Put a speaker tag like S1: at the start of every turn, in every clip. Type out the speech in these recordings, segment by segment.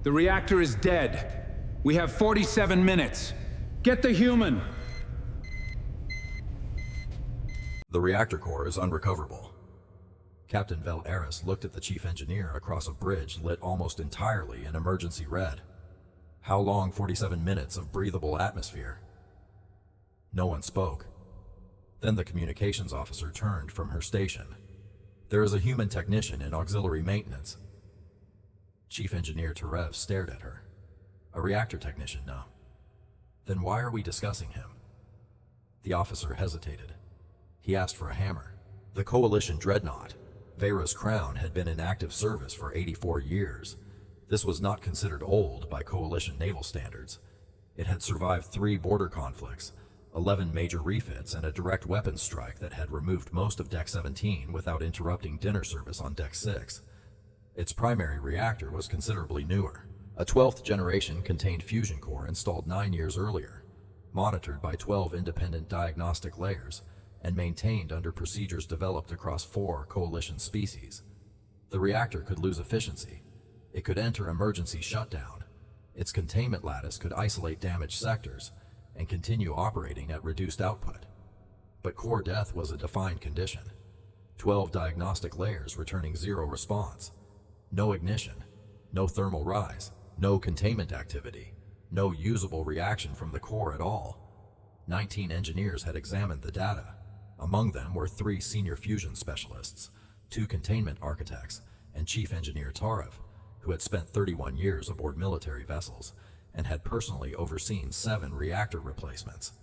S1: The reactor is dead. We have 47 minutes. Get the human!
S2: The reactor core is unrecoverable. Captain Vel Eris looked at the chief engineer across a bridge lit almost entirely in emergency red. How long 47 minutes of breathable atmosphere? No one spoke. Then the communications officer turned from her station. There is a human technician in auxiliary maintenance. Chief Engineer Tarev stared at her. A reactor technician, no. Then why are we discussing him? The officer hesitated. He asked for a hammer. The Coalition dreadnought, Vera's Crown, had been in active service for 84 years. This was not considered old by Coalition naval standards. It had survived 3 border conflicts, 11 major refits, and a direct weapons strike that had removed most of Deck 17 without interrupting dinner service on Deck 6. Its primary reactor was considerably newer. A 12th generation contained fusion core installed 9 years earlier, monitored by 12 independent diagnostic layers, and maintained under procedures developed across 4 Coalition species. The reactor could lose efficiency. It could enter emergency shutdown. Its containment lattice could isolate damaged sectors and continue operating at reduced output. But core death was a defined condition. 12 diagnostic layers returning 0 response. No ignition, no thermal rise, no containment activity, no usable reaction from the core at all. 19 engineers had examined the data. Among them were 3 senior fusion specialists, 2 containment architects, and Chief Engineer Tarev, who had spent 31 years aboard military vessels and had personally overseen 7 reactor replacements.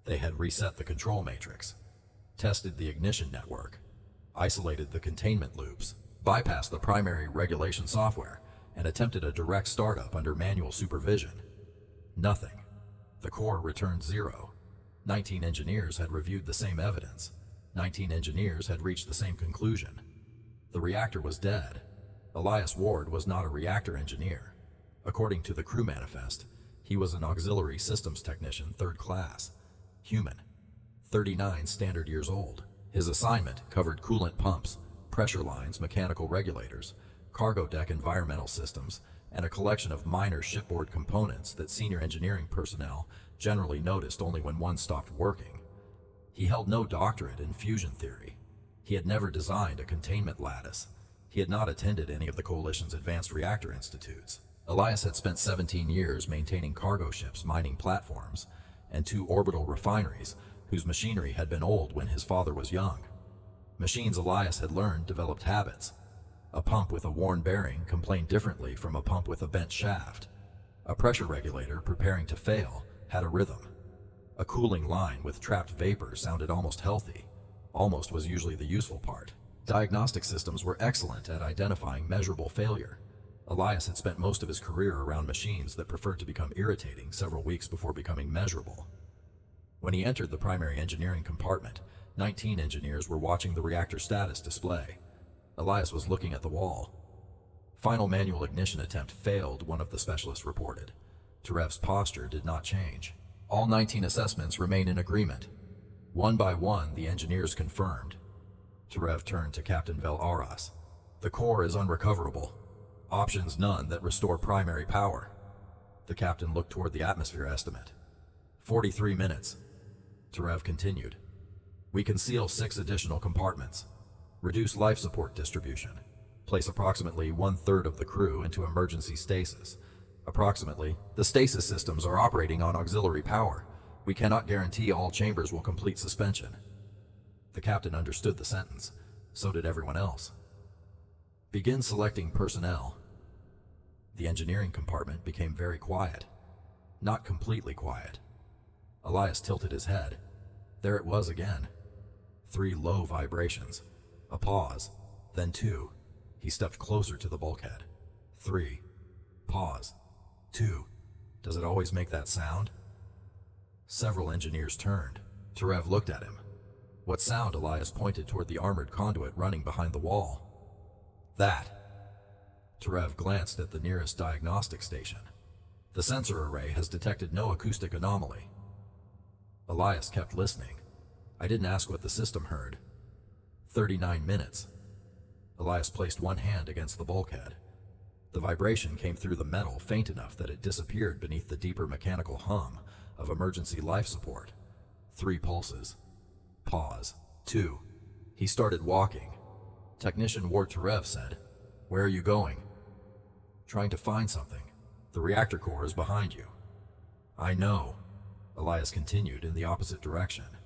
S2: They had reset the control matrix, tested the ignition network, isolated the containment loops, bypassed the primary regulation software, and attempted a direct startup under manual supervision. Nothing. The core returned 0. 19 engineers had reviewed the same evidence. 19 engineers had reached the same conclusion. The reactor was dead. Elias Ward was not a reactor engineer. According to the crew manifest, he was an auxiliary systems technician 3rd class, human, 39 standard years old. His assignment covered coolant pumps, pressure lines, mechanical regulators, cargo deck environmental systems, and a collection of minor shipboard components that senior engineering personnel generally noticed only when one stopped working. He held no doctorate in fusion theory. He had never designed a containment lattice. He had not attended any of the Coalition's advanced reactor institutes. Elias had spent 17 years maintaining cargo ships, mining platforms, and 2 orbital refineries whose machinery had been old when his father was young. Machines Elias had learned developed habits. A pump with a worn bearing complained differently from a pump with a bent shaft. A pressure regulator preparing to fail had a rhythm. A cooling line with trapped vapor sounded almost healthy. Almost was usually the useful part. Diagnostic systems were excellent at identifying measurable failure. Elias had spent most of his career around machines that preferred to become irritating several weeks before becoming measurable. When he entered the primary engineering compartment, 19 engineers were watching the reactor status display. Elias was looking at the wall. Final manual ignition attempt failed, one of the specialists reported. Tarev's posture did not change. All 19 assessments remained in agreement. One by one, the engineers confirmed. Tarev turned to Captain Vel Eris. The core is unrecoverable. Options none that restore primary power. The captain looked toward the atmosphere estimate. 43 minutes. Tarev continued. We conceal 6 additional compartments. Reduce life support distribution. Place approximately 1/3 of the crew into emergency stasis. Approximately, the stasis systems are operating on auxiliary power. We cannot guarantee all chambers will complete suspension. The captain understood the sentence. So did everyone else. Begin selecting personnel. The engineering compartment became very quiet. Not completely quiet. Elias tilted his head. There it was again. 3 low vibrations. A pause. Then 2. He stepped closer to the bulkhead. 3. Pause. 2. Does it always make that sound? Several engineers turned. Tarev looked at him. What sound? Elias pointed toward the armored conduit running behind the wall. That. Tarev glanced at the nearest diagnostic station. The sensor array has detected no acoustic anomaly. Elias kept listening. I didn't ask what the system heard. 39 minutes. Elias placed one hand against the bulkhead. The vibration came through the metal faint enough that it disappeared beneath the deeper mechanical hum of emergency life support. 3 pulses. Pause. 2. He started walking. Technician Ward Terev said, "Where are you going?" "Trying to find something. The reactor core is behind you." "I know." Elias continued in the opposite direction.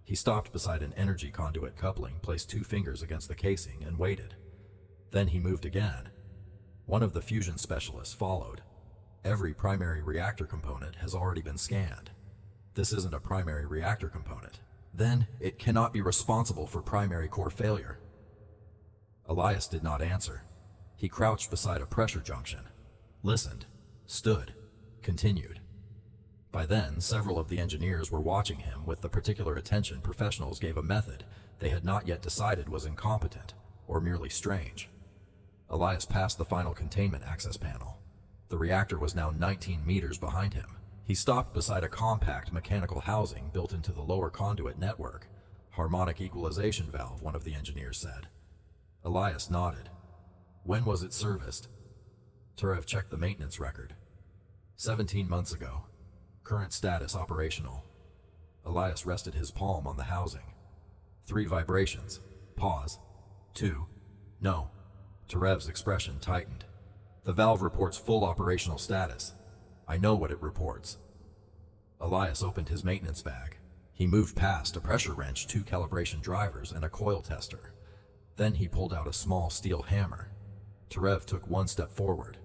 S2: He stopped beside an energy conduit coupling, placed 2 fingers against the casing, and waited. Then he moved again. One of the fusion specialists followed. "Every primary reactor component has already been scanned. This isn't a primary reactor component. Then it cannot be responsible for primary core failure." Elias did not answer. He crouched beside a pressure junction, listened, stood, continued. By then, several of the engineers were watching him with the particular attention professionals gave a method they had not yet decided was incompetent or merely strange. Elias passed the final containment access panel. The reactor was now 19 meters behind him. He stopped beside a compact mechanical housing built into the lower conduit network. "Harmonic equalization valve," one of the engineers said. Elias nodded. "When was it serviced?" Terev checked the maintenance record. 17 months ago. Current status operational." Elias rested his palm on the housing. 3 vibrations. Pause. 2. "No." Terev's expression tightened. "The valve reports full operational status. I know what it reports." Elias opened his maintenance bag. He moved past a pressure wrench, 2 calibration drivers, and a coil tester. Then he pulled out a small steel hammer. Terev took 1 step forward.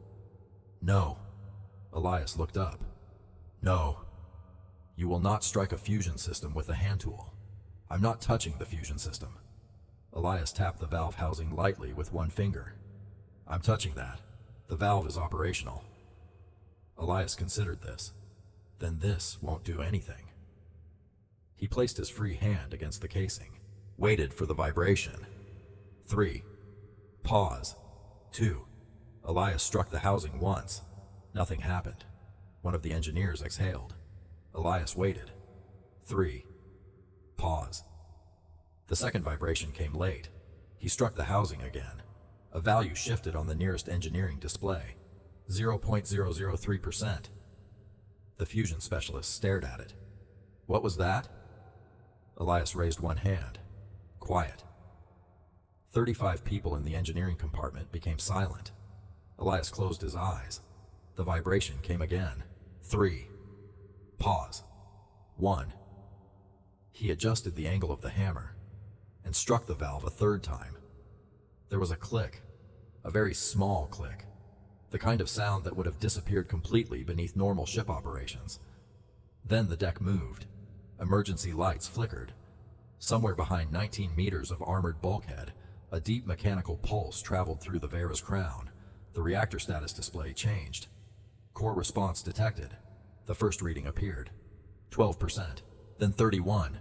S2: "No." Elias looked up. "No. You will not strike a fusion system with a hand tool. I'm not touching the fusion system." Elias tapped the valve housing lightly with 1 finger. "I'm touching that. The valve is operational." Elias considered this. "Then this won't do anything." He placed his free hand against the casing, waited for the vibration. 3. Pause. 2. Elias struck the housing once. Nothing happened. One of the engineers exhaled. Elias waited. 3. Pause. The second vibration came late. He struck the housing again. A value shifted on the nearest engineering display. 0.003%. The fusion specialist stared at it. "What was that?" Elias raised 1 hand. Quiet. 35 people in the engineering compartment became silent. Elias closed his eyes. The vibration came again. 3. Pause. 1. He adjusted the angle of the hammer and struck the valve a 3rd time. There was a click, a very small click, the kind of sound that would have disappeared completely beneath normal ship operations. Then the deck moved. Emergency lights flickered. Somewhere behind 19 meters of armored bulkhead, a deep mechanical pulse traveled through the Vera's crown. The reactor status display changed. Core response detected. The first reading appeared. 12%, then 31,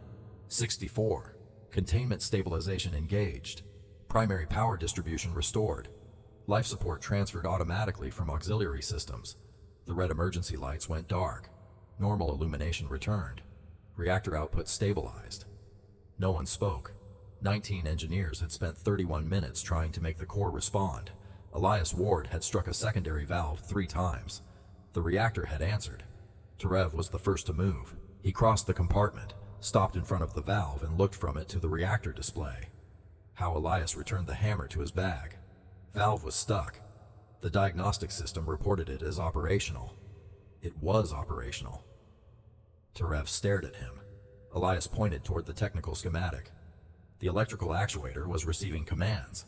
S2: 64. Containment stabilization engaged. Primary power distribution restored. Life support transferred automatically from auxiliary systems. The red emergency lights went dark. Normal illumination returned. Reactor output stabilized. No one spoke. 19 engineers had spent 31 minutes trying to make the core respond. Elias Ward had struck a secondary valve 3 times. The reactor had answered. Terev was the first to move. He crossed the compartment, stopped in front of the valve, and looked from it to the reactor display. How Elias returned the hammer to his bag. Valve was stuck. The diagnostic system reported it as operational. It was operational. Terev stared at him. Elias pointed toward the technical schematic. The electrical actuator was receiving commands.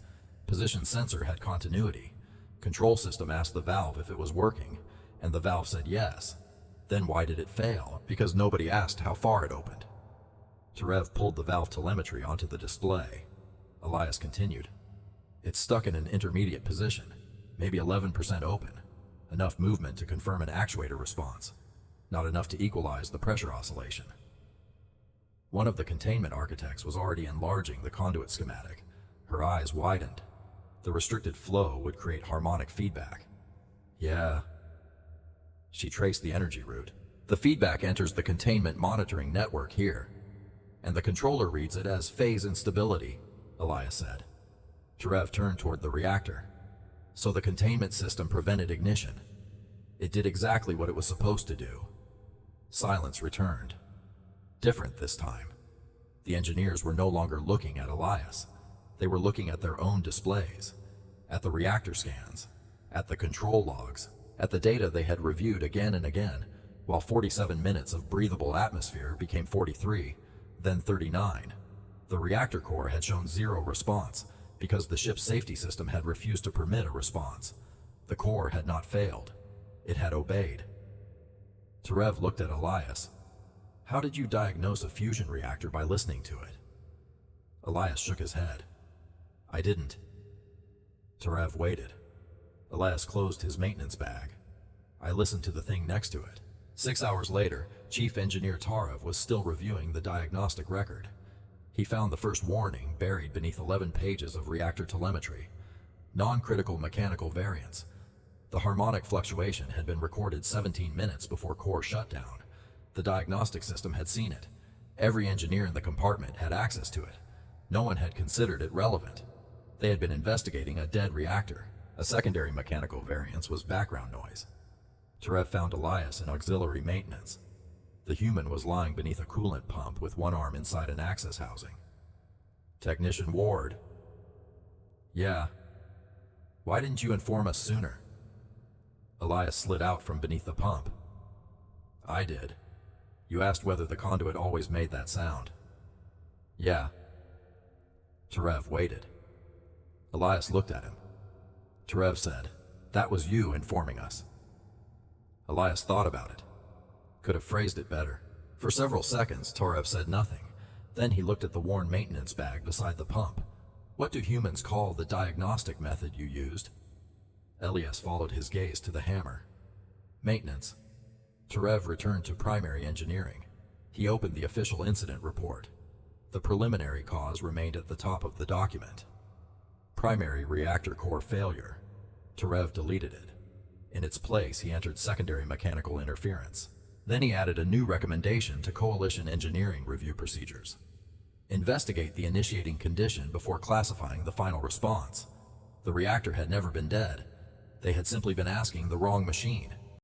S2: Position sensor had continuity. Control system asked the valve if it was working, and the valve said yes. Then why did it fail? Because nobody asked how far it opened. Terev pulled the valve telemetry onto the display. Elias continued. It's stuck in an intermediate position, maybe 11% open. Enough movement to confirm an actuator response. Not enough to equalize the pressure oscillation. One of the containment architects was already enlarging the conduit schematic. Her eyes widened. The restricted flow would create harmonic feedback. Yeah. She traced the energy route. The feedback enters the containment monitoring network here, and the controller reads it as phase instability, Elias said. Terev turned toward the reactor. so the containment system prevented ignition. It did exactly what it was supposed to do. Silence returned. Different this time. The engineers were no longer looking at Elias. They were looking at their own displays, at the reactor scans, at the control logs, at the data they had reviewed again and again, while 47 minutes of breathable atmosphere became 43, then 39. The reactor core had shown zero response because the ship's safety system had refused to permit a response. The core had not failed. It had obeyed. Tarev looked at Elias. How did you diagnose a fusion reactor by listening to it? Elias shook his head. I didn't. Tarev waited. Elias closed his maintenance bag. I listened to the thing next to it. 6 hours later, Chief Engineer Tarev was still reviewing the diagnostic record. He found the first warning buried beneath 11 pages of reactor telemetry. Non-critical mechanical variance. The harmonic fluctuation had been recorded 17 minutes before core shutdown. The diagnostic system had seen it. Every engineer in the compartment had access to it. No one had considered it relevant. They had been investigating a dead reactor. A secondary mechanical variance was background noise. Tarev found Elias in auxiliary maintenance. The human was lying beneath a coolant pump with one arm inside an access housing. Technician Ward. Yeah. Why didn't you inform us sooner? Elias slid out from beneath the pump. I did. You asked whether the conduit always made that sound. Yeah. Tarev waited. Elias looked at him. Tarev said, that was you informing us. Elias thought about it. Could have phrased it better. For several seconds, Tarev said nothing. Then he looked at the worn maintenance bag beside the pump. What do humans call the diagnostic method you used? Elias followed his gaze to the hammer. Maintenance. Tarev returned to primary engineering. He opened the official incident report. The preliminary cause remained at the top of the document. Primary reactor core failure. Tarev deleted it. In its place, he entered secondary mechanical interference. Then he added a new recommendation to coalition engineering review procedures. Investigate the initiating condition before classifying the final response. The reactor had never been dead. They had simply been asking the wrong machine.